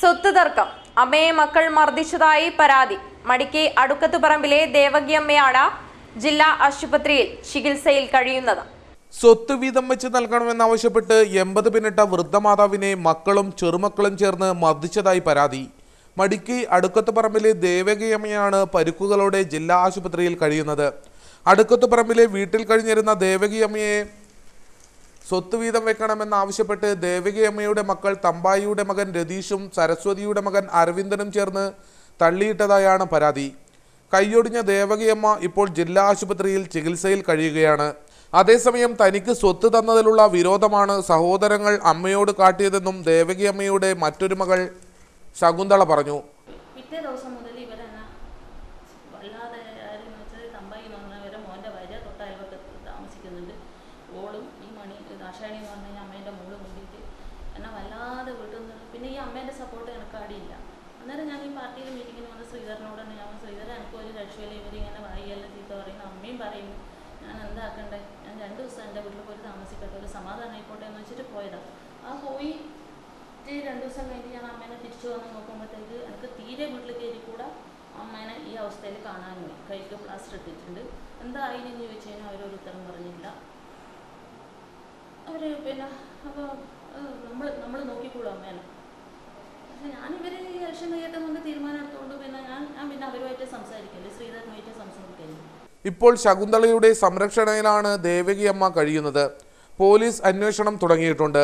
സ്വത്ത് തർക്കം. അമ്മയെ മക്കൾ മർദ്ദിച്ചതായി പരാതി. മടിക്കൈ അടുക്കത്തുപറമ്പിലെ ദേവകിയമ്മയാണ് ജില്ലാ ആശുപത്രിയിൽ ചികിത്സയിൽ കഴിയുന്നത്. സ്വത്ത് വീതം വെച്ച് നൽകണമെന്നാവശ്യപ്പെട്ട് 80 പിന്നിട്ട വൃദ്ധമാതാവിനെ മക്കളും ചെറുമക്കളും ചേർന്ന് മർദ്ദിച്ചതായി പരാതി. മടിക്കൈ അടുക്കത്തുപറമ്പിലെ ദേവകിയമ്മയാണ് പരിക്കുകളോടെ ജില്ലാ ആശുപത്രിയിൽ കഴിയുന്നത്. അടുക്കത്തുപറമ്പിലെ വീട്ടിൽ കഴിഞ്ഞിരുന്ന ദേവകിയമ്മയെ സ്വത്ത് വീതം വെക്കണമെന്നാവശ്യപ്പെട്ട് ദേവകിയമ്മയുടെ മക്കൾ തമ്പായിയുടെ മകൻ രതീഷും സരസ്വതിയുടെ മകൻ അരവിന്ദനും ചേർന്ന് തള്ളിയിട്ടതായാണ് പരാതി. കൈയൊടിഞ്ഞ ദേവകിയമ്മ ഇപ്പോൾ ജില്ലാ ആശുപത്രിയിൽ ചികിത്സയിൽ കഴിയുകയാണ്. അതേസമയം തനിക്ക് സ്വത്ത് തന്നതിലുള്ള വിരോധമാണ് സഹോദരങ്ങൾ അമ്മയോട് കാട്ടിയതെന്നും ദേവകിയമ്മയുടെ മറ്റൊരു മകൾ ശകുന്തള പറഞ്ഞു. ഓളും ഈ മണി ദാശാണി എന്ന് പറഞ്ഞു കഴിഞ്ഞാൽ അമ്മേൻ്റെ മോള് കൂടിയിട്ട് എന്നെ വല്ലാതെ വീട്ടിൽ നിന്ന് പിന്നെ ഈ അമ്മേൻ്റെ സപ്പോർട്ട് എനിക്ക് ആടിയില്ല. അന്നേരം ഞാൻ ഈ പാർട്ടിയിൽ മീറ്റിങ്ങിന് വന്ന ശ്രീധരനോട് തന്നെ ഞാൻ ശ്രീധരൻ എനിക്ക് ഒരു രക്ഷയില്ല, ഇവരിങ്ങനെ വായിയെല്ലാം ചീത്ത പറയുന്നു, അമ്മയും പറയുന്നു, ഞാൻ എന്താക്കണ്ടേ, ഞാൻ 2 ദിവസം എൻ്റെ വീട്ടിൽ പോയി താമസിക്കട്ടെ, ഒരു സമാധാനം ആയിക്കോട്ടെ എന്ന് വെച്ചിട്ട് പോയതാണ്. ആ പോയി 2 ദിവസം കഴിഞ്ഞ് ഞാൻ അമ്മേനെ തിരിച്ചു വന്ന് നോക്കുമ്പോഴത്തേക്ക് എനിക്ക് തീരെ വീട്ടിൽ കയറിക്കൂടാ. അമ്മേനെ ഈ അവസ്ഥയിൽ കാണാനും കൈക്ക് പ്ലാസ്റ്റർ ഇട്ടിട്ടുണ്ട്. എന്താ അതിനെന്ന് ചോദിച്ചു കഴിഞ്ഞാൽ അവരൊരു ഉത്തരം പറഞ്ഞില്ല. അവർ പിന്നെ അപ്പോൾ നമ്മൾ നോക്കിക്കോളൂ അമ്മേനെ. പക്ഷെ ഞാനിവർ ഈ ഇലക്ഷൻ കഴിയട്ടെ കൊണ്ട് തീരുമാനം എടുത്തുകൊണ്ട് പിന്നെ ഞാൻ പിന്നെ അവരുമായിട്ട് സംസാരിക്കല്ലേ, ശ്രീധരനുമായിട്ട് സംസാരിക്കല്ലേ. ഇപ്പോൾ ശകുന്തളയുടെ സംരക്ഷണയിലാണ് ദേവകിയമ്മ കഴിയുന്നത്. പോലീസ് അന്വേഷണം തുടങ്ങിയിട്ടുണ്ട്.